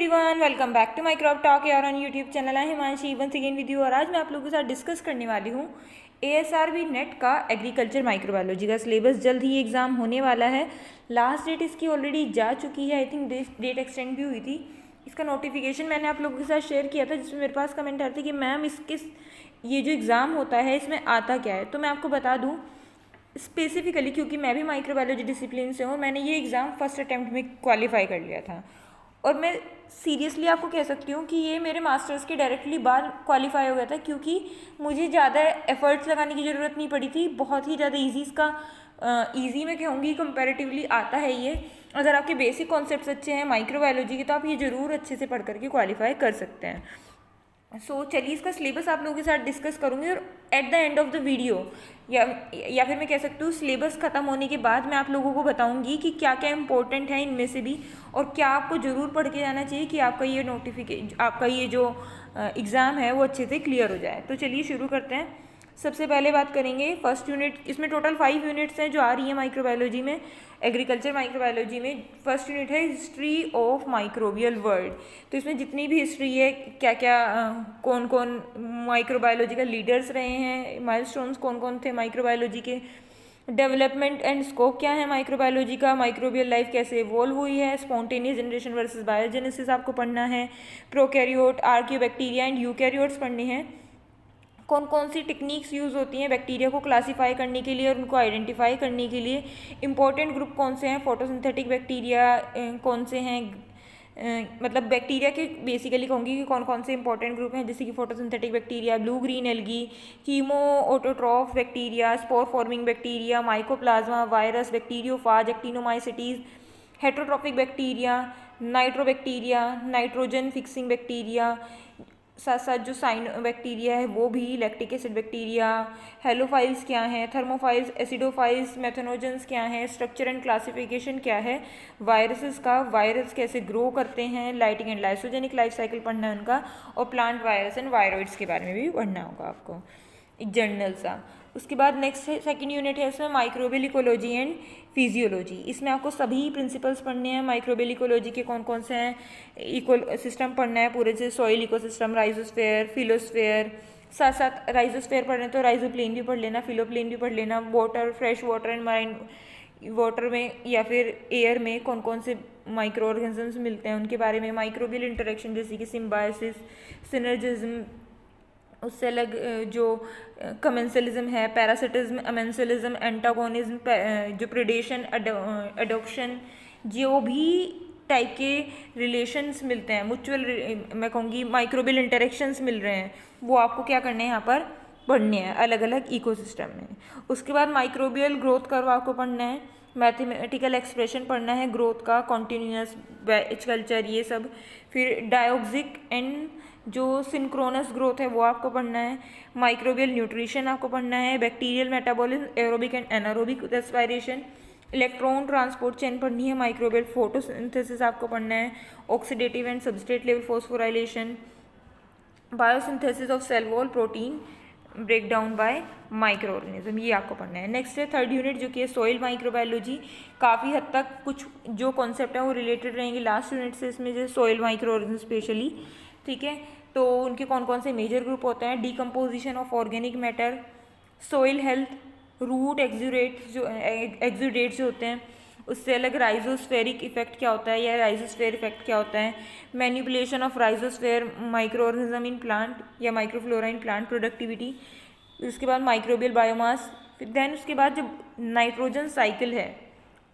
Everyone, welcome back to my crop talk यार on YouTube channel. I Himanshi once again with you. और आज मैं आप लोगों के साथ डिस्कस करने वाली हूँ ASRB नेट का एग्रीकल्चर माइक्रोबायोलॉजी का सिलेबस। जल्द ही एग्ज़ाम होने वाला है। लास्ट डेट इसकी ऑलरेडी जा चुकी है। आई थिंक डेट एक्सटेंड भी हुई थी। इसका नोटिफिकेशन मैंने आप लोगों के साथ शेयर किया था, जिसमें मेरे पास कमेंट आते कि मैम इसके ये जो एग्ज़ाम होता है इसमें आता क्या है। तो मैं आपको बता दूँ स्पेसिफिकली, क्योंकि मैं भी माइक्रोबायोलॉजी डिसिप्लिन से हूँ, मैंने ये एग्ज़ाम फर्स्ट अटैम्प्ट में क्वालिफाई कर लिया था। और मैं सीरियसली आपको कह सकती हूँ कि ये मेरे मास्टर्स के डायरेक्टली बाद क्वालिफाई हो गया था, क्योंकि मुझे ज़्यादा एफर्ट्स लगाने की ज़रूरत नहीं पड़ी थी। बहुत ही ज़्यादा ईजी इसका ईजी मैं कहूँगी कंपैरेटिवली आता है ये। अगर आपके बेसिक कॉन्सेप्ट्स अच्छे हैं माइक्रोबायोलॉजी के, तो आप ये ज़रूर अच्छे से पढ़ करके क्वालिफाई कर सकते हैं। चलिए इसका सिलेबस आप लोगों के साथ डिस्कस करूँगी, और at the end of the video या फिर मैं कह सकती हूँ सिलेबस ख़त्म होने के बाद मैं आप लोगों को बताऊँगी कि क्या क्या इंपॉर्टेंट है इनमें से भी, और क्या आपको ज़रूर पढ़ के जाना चाहिए कि आपका ये जो एग्ज़ाम है वो अच्छे से क्लियर हो जाए। तो चलिए शुरू करते हैं। सबसे पहले बात करेंगे फर्स्ट यूनिट। इसमें टोटल 5 यूनिट्स हैं जो आ रही है माइक्रोबायोलॉजी में, एग्रीकल्चर माइक्रोबायोलॉजी में। फर्स्ट यूनिट है हिस्ट्री ऑफ माइक्रोबियल वर्ल्ड। तो इसमें जितनी भी हिस्ट्री है, क्या क्या कौन कौन माइक्रोबायोलॉजिकल लीडर्स रहे हैं, माइलस्टोन्स कौन कौन थे माइक्रोबायोलॉजी के, डेवलपमेंट एंड स्कोप क्या है माइक्रोबायोलॉजी का, माइक्रोबियल लाइफ कैसे इवॉल्व हुई है, स्पॉन्टेनियस जनरेशन वर्सेस बायोजेनेसिस आपको पढ़ना है, प्रोकैरियोट, आर्कियोबैक्टीरिया एंड यूकैरियोट्स पढ़ने हैं। कौन कौन सी टेक्निक्स यूज़ होती हैं बैक्टीरिया को क्लासीफाई करने के लिए और उनको आइडेंटिफाई करने के लिए। इंपॉर्टेंट ग्रुप कौन से हैं, फोटोसिंथेटिक बैक्टीरिया कौन से हैं, मतलब बैक्टीरिया के बेसिकली कहूँगी कि कौन कौन से इंपॉर्टेंट ग्रुप हैं, जैसे कि photosynthetic bacteria, blue green algae, chemoautotroph bacteria, spore forming bacteria, mycoplasma, virus, bacteriophage, actinomycetes, heterotrophic bacteria, nitrobacteria, nitrogen fixing bacteria, साथ साथ जो साइन बैक्टीरिया है वो भी, लैक्टिक एसिड बैक्टीरिया, हेलोफाइल्स क्या हैं, थर्मोफाइल्स, एसिडोफाइल्स, मेथनोजेंस क्या हैं, स्ट्रक्चर एंड क्लासिफिकेशन क्या है वायरसेस का, वायरस कैसे ग्रो करते हैं, lighting and lysogenic life cycle पढ़ना है उनका, और प्लांट वायरस एंड वायरॉइड्स के बारे में भी पढ़ना होगा आपको, एक जर्नल सा। उसके बाद नेक्स्ट सेकंड यूनिट है, इसमें माइक्रोबियल इकोलॉजी एंड फिजियोलॉजी। इसमें आपको सभी प्रिंसिपल्स पढ़ने हैं। माइक्रोबियल इकोलॉजी के कौन कौन से हैं, इको सिस्टम पढ़ना है पूरे से, सॉइल इकोसिस्टम, राइजोस्फेयर, फिलोस्फेयर। साथ साथ राइजोस्फेयर पढ़ रहे हैं तो राइजोप्लेन भी पढ़ लेना, फिलोप्लेन भी पढ़ लेना। Water, fresh water and mine water में या फिर एयर में कौन कौन से माइक्रो ऑर्गेनिजम्स मिलते हैं उनके बारे में। माइक्रोबियल इंटरेक्शन जैसे कि सिम्बायोसिस, सिनर्जिज्म, उससे अलग जो कमेंसलिज्म है, पैरासिटिज्म, अमेंसलिज्म, एंटागोनिज्म, जो प्रेडेशन, एडॉप्शन, जो भी टाइप के रिलेशंस मिलते हैं, म्यूचुअल मैं कहूँगी माइक्रोबियल इंटरेक्शंस मिल रहे हैं, वो आपको क्या करने हैं यहाँ पर पढ़ने हैं अलग अलग इकोसिस्टम में। उसके बाद माइक्रोबियल ग्रोथ कर्व आपको पढ़ना है, मैथमेटिकल एक्सप्रेशन पढ़ना है ग्रोथ का, कॉन्टिन्यूस बैच कल्चर, ये सब। फिर डायोक्सिक एंड जो सिंक्रोनस ग्रोथ है वो आपको पढ़ना है। माइक्रोबियल न्यूट्रिशन आपको पढ़ना है, bacterial metabolism, aerobic and anaerobic respiration, electron transport chain पढ़नी है, माइक्रोबियल फोटोसिंथेसिस आपको पढ़ना है, oxidative and substrate level phosphorylation, biosynthesis of cell wall protein break down by microorganism, ये आपको पढ़ना है। नेक्स्ट है थर्ड यूनिट जो कि है सॉइल माइक्रोबायोलॉजी। काफ़ी हद तक कुछ जो कॉन्सेप्ट है वो रिलेटेड रहेंगे लास्ट यूनिट से, इसमें जो सॉइल माइक्रो ऑर्गेनिज्म स्पेशली, ठीक है। तो उनके कौन कौन से मेजर ग्रुप होते हैं, decomposition of organic matter, soil health, root exudates जो होते हैं, उससे अलग राइजोस्फेरिक इफेक्ट क्या होता है या राइजोस्फेयर इफेक्ट क्या होता है, manipulation of rhizosphere microorganism in plant या माइक्रोफ्लोरा इन प्लांट प्रोडक्टिविटी। उसके बाद माइक्रोबियल बायोमास। देन उसके बाद जो नाइट्रोजन साइकिल है,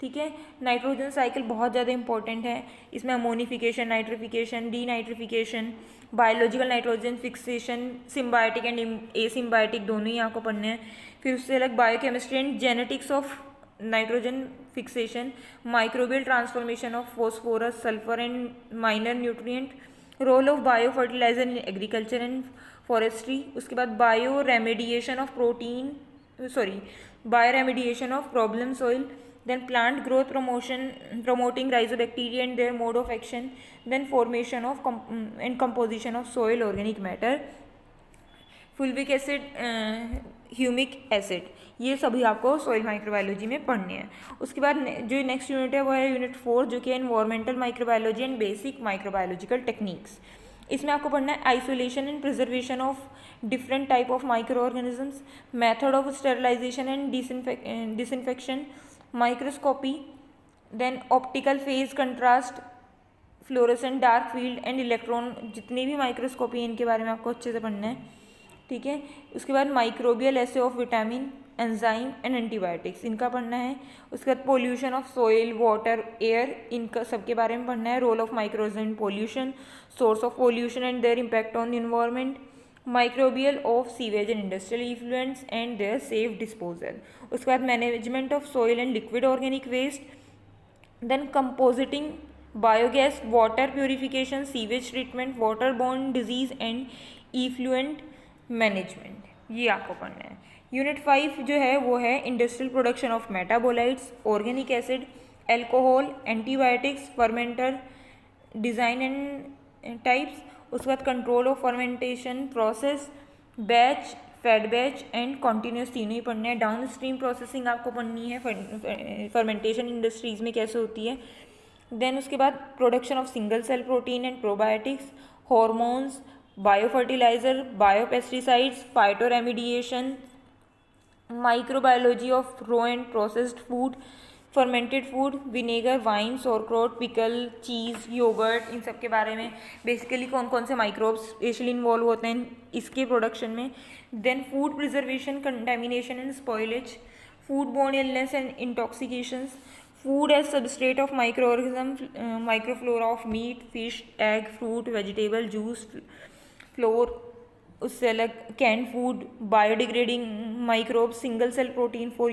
ठीक है, नाइट्रोजन साइकिल बहुत ज़्यादा इंपॉर्टेंट है। इसमें ammonification, nitrification, denitrification, biological nitrogen fixation, symbiotic and asymbiotic दोनों ही आपको पढ़ने हैं। फिर उससे अलग biochemistry and genetics of nitrogen fixation, microbial transformation of phosphorus, sulphur and minor nutrient, role of bio fertiliser in agriculture and forestry. उसके बाद bioremediation of bioremediation of problem soil, then plant growth promoting rhizobacteria and their mode of action, then formation of and composition of soil organic matter, fulvic acid humic acid, ये सभी आपको soil microbiology में पढ़ने हैं। उसके बाद जो next unit है वो है यूनिट 4, जो कि है environmental microbiology and basic microbiological techniques. इसमें आपको पढ़ना है isolation and preservation of different type of microorganisms, method of sterilisation and disinfection, microscopy, then optical phase contrast, fluorescent dark field and electron, जितनी भी microscopy है इनके बारे में आपको अच्छे से पढ़ना है, ठीक है। उसके बाद microbial assay of vitamin, enzyme and antibiotics, इनका पढ़ना है। उसके बाद pollution of soil, water, air, इनका सबके बारे में पढ़ना है। Role of micros in pollution, source of pollution and their impact on the environment, microbial of sewage and industrial effluence and their safe disposal. उसके बाद management of soil and liquid organic waste, then composting biogas, water purification, sewage treatment, water borne disease and effluent management, ये आपको पढ़ना है। Unit 5 जो है वो है industrial production of metabolites, organic acid, alcohol, antibiotics, fermenter design and types. उसके बाद control of fermentation process, batch, fed batch and continuous, तीनों ही पढ़ने हैं। डाउन स्ट्रीम प्रोसेसिंग आपको पढ़नी है, फर्मेंटेशन इंडस्ट्रीज़ में कैसे होती है। देन उसके बाद production of single cell protein and probiotics, hormones, biofertilizer, biopesticides, phytoremediation, microbiology of raw and processed food, fermented food, vinegar, wine, sauerkraut, pickle, cheese, yogurt, इन सब के बारे में बेसिकली कौन कौन से माइक्रोब्स स्पेशली इन्वॉल्व होते हैं इसके प्रोडक्शन में। Then food preservation, contamination and spoilage, food borne illness and intoxications, food as substrate of micro organism, microflora of meat, fish, egg, fruit, vegetable, juice, flour, उससे अलग canned food, biodegrading microbe, single cell protein for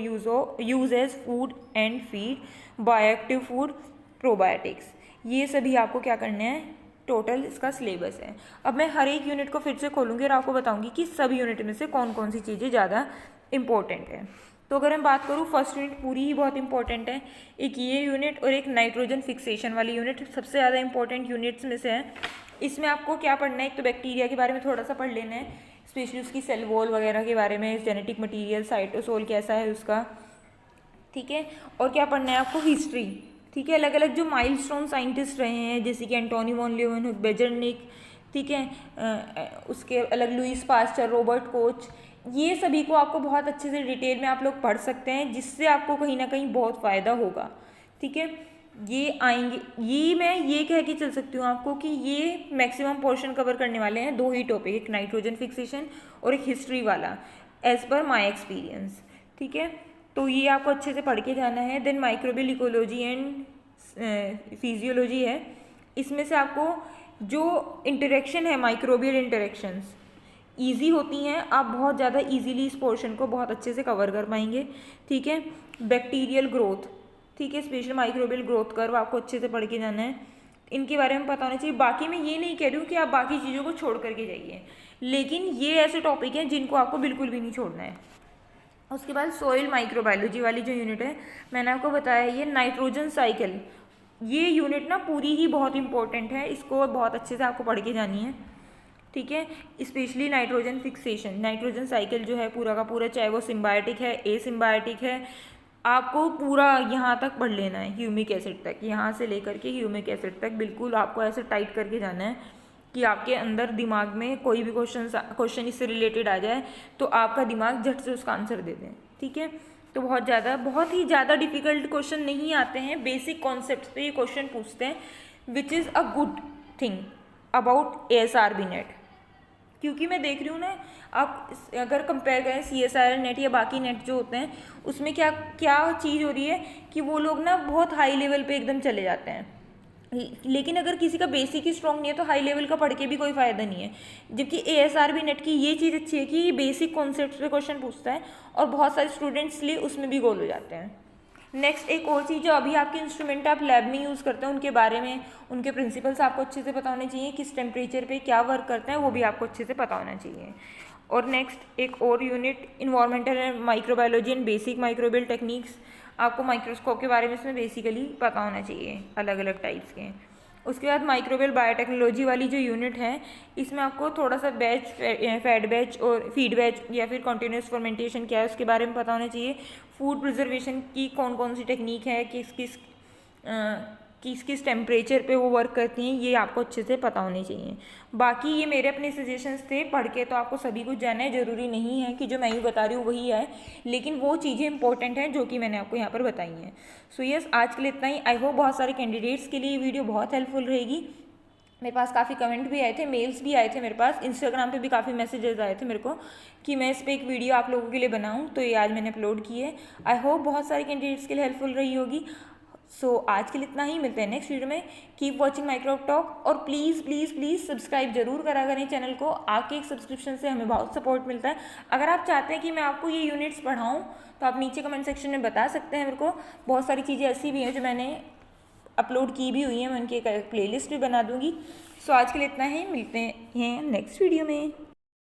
use as food and feed, bioactive food, probiotics, ये सभी आपको क्या करने हैं, total इसका syllabus है। अब मैं हर एक यूनिट को फिर से खोलूँगी और आपको बताऊँगी कि सब यूनिट में से कौन कौन सी चीज़ें ज़्यादा इंपॉर्टेंट है। तो अगर मैं बात करूँ, फर्स्ट यूनिट पूरी ही बहुत इंपॉर्टेंट है। एक ये यूनिट और एक नाइट्रोजन फिक्सेशन वाली यूनिट सबसे ज़्यादा इंपॉर्टेंट यूनिट्स में से है। इसमें आपको क्या पढ़ना है, एक तो बैक्टीरिया के बारे में थोड़ा सा पढ़ लेना है, स्पेशली उसकी सेल वॉल वगैरह के बारे में, जेनेटिक मटीरियल, साइटोसोल कैसा है उसका, ठीक है। और क्या पढ़ना है आपको, हिस्ट्री, ठीक है। अलग अलग जो माइलस्टोन साइंटिस्ट रहे हैं जैसे कि एंटोनी वॉन लीeuwenhoek, बेजरनिक, ठीक है, उसके अलग लुईस पास्चर, रॉबर्ट कोच, ये सभी को आपको बहुत अच्छे से डिटेल में आप लोग पढ़ सकते हैं, जिससे आपको कहीं ना कहीं बहुत फ़ायदा होगा, ठीक है। ये आएंगे, ये मैं ये कह के चल सकती हूँ आपको कि ये मैक्सिमम पोर्शन कवर करने वाले हैं, दो ही टॉपिक, एक नाइट्रोजन फिक्सेशन और एक हिस्ट्री वाला, एज पर माई एक्सपीरियंस, ठीक है। तो ये आपको अच्छे से पढ़ के जाना है। Then microbial ecology and physiology है, इसमें से आपको जो इंटरेक्शन है, माइक्रोबियल इंटरेक्शंस ईजी होती हैं, आप बहुत ज़्यादा इजीली इस पोर्शन को बहुत अच्छे से कवर कर पाएंगे, ठीक है। बैक्टीरियल ग्रोथ, ठीक है, स्पेशल माइक्रोबियल ग्रोथ कर्व आपको अच्छे से पढ़ के जाना है, इनके बारे में पता होना चाहिए। बाकी मैं ये नहीं कह रही हूँ कि आप बाकी चीज़ों को छोड़ करके जाइए, लेकिन ये ऐसे टॉपिक हैं जिनको आपको बिल्कुल भी नहीं छोड़ना है। उसके बाद सॉइल माइक्रोबायोलॉजी वाली जो यूनिट है, मैंने आपको बताया ये नाइट्रोजन साइकिल, ये यूनिट ना पूरी ही बहुत इंपॉर्टेंट है, इसको बहुत अच्छे से आपको पढ़ के जानी है, ठीक है। Specially nitrogen fixation, nitrogen cycle जो है पूरा का पूरा, चाहे वो सिम्बायोटिक है, एसिम्बायोटिक है, आपको पूरा यहाँ तक पढ़ लेना है, ह्यूमिक एसिड तक, यहाँ से लेकर के ह्यूमिक एसिड तक बिल्कुल आपको ऐसे टाइट करके जाना है कि आपके अंदर दिमाग में कोई भी क्वेश्चन इससे रिलेटेड आ जाए तो आपका दिमाग झट से उसका आंसर दे दें, ठीक है। तो बहुत ही ज़्यादा डिफिकल्ट क्वेश्चन नहीं आते हैं, बेसिक कॉन्सेप्ट पे ये क्वेश्चन पूछते हैं, which is a good thing about ASRB net, क्योंकि मैं देख रही हूँ ना, आप अगर कंपेयर करें CSIR नेट या बाकी नेट जो होते हैं, उसमें क्या क्या चीज़ हो रही है कि वो लोग ना बहुत हाई लेवल पे एकदम चले जाते हैं, लेकिन अगर किसी का बेसिक ही स्ट्रॉन्ग नहीं है तो हाई लेवल का पढ़ के भी कोई फ़ायदा नहीं है। जबकि ASRB नेट की ये चीज़ अच्छी है कि ये बेसिक कॉन्सेप्ट पे क्वेश्चन पूछता है और बहुत सारे स्टूडेंट्स लिए उसमें भी गोल हो जाते हैं। नेक्स्ट एक और चीज़, जो अभी आपके इंस्ट्रूमेंट आप लैब में यूज़ करते हैं उनके बारे में, उनके प्रिंसिपल्स आपको अच्छे से पता होने चाहिए, किस टेम्परेचर पे क्या वर्क करते हैं वो भी आपको अच्छे से पता होना चाहिए। और नेक्स्ट एक और unit, environmental microbiology and basic microbial techniques, आपको माइक्रोस्कोप के बारे में इसमें बेसिकली पता होना चाहिए, अलग अलग टाइप्स के। उसके बाद माइक्रोवेल बायोटेक्नोलॉजी वाली जो यूनिट है, इसमें आपको थोड़ा सा बैच, फैड बैच और फीड बैच या फिर कॉन्टिन्यूस फर्मेंटेशन क्या है उसके बारे में पता होना चाहिए। फूड प्रिजर्वेशन की कौन कौन सी टेक्निक है, किस किस टेम्परेचर पे वो वर्क करती हैं, ये आपको अच्छे से पता होने चाहिए। बाकी ये मेरे अपने सजेशंस थे, पढ़ के तो आपको सभी कुछ जानना है, ज़रूरी नहीं है कि जो मैं ही बता रही हूँ वही है, लेकिन वो चीज़ें इंपॉर्टेंट हैं जो कि मैंने आपको यहाँ पर बताई हैं। सो यस, आज के लिए इतना ही। आई होप बहुत सारे कैंडिडेट्स के लिए ये वीडियो बहुत हेल्पफुल रहेगी। मेरे पास काफ़ी कमेंट भी आए थे, मेल्स भी आए थे मेरे पास, इंस्टाग्राम पे भी काफ़ी मैसेजेस आए थे मेरे को कि मैं इस पर एक वीडियो आप लोगों के लिए बनाऊं, तो ये आज मैंने अपलोड की है। आई होप बहुत सारे कैंडिडेट्स के लिए हेल्पफुल रही होगी। सो आज के लिए इतना ही, मिलते हैं नेक्स्ट वीडियो में। कीप वॉचिंग माइक्रोसॉफ्ट टॉक, और प्लीज़ प्लीज़ प्लीज़ सब्सक्राइब जरूर करा करें चैनल को। आपके एक सब्सक्रिप्शन से हमें बहुत सपोर्ट मिलता है। अगर आप चाहते हैं कि मैं आपको ये यूनिट्स पढ़ाऊँ तो आप नीचे कमेंट सेक्शन में बता सकते हैं मेरे को। बहुत सारी चीज़ें ऐसी भी हैं जो मैंने अपलोड की भी हुई हैं, मैं उनकी एक प्लेलिस्ट भी बना दूँगी। सो आज के लिए इतना ही, मिलते हैं नेक्स्ट वीडियो में।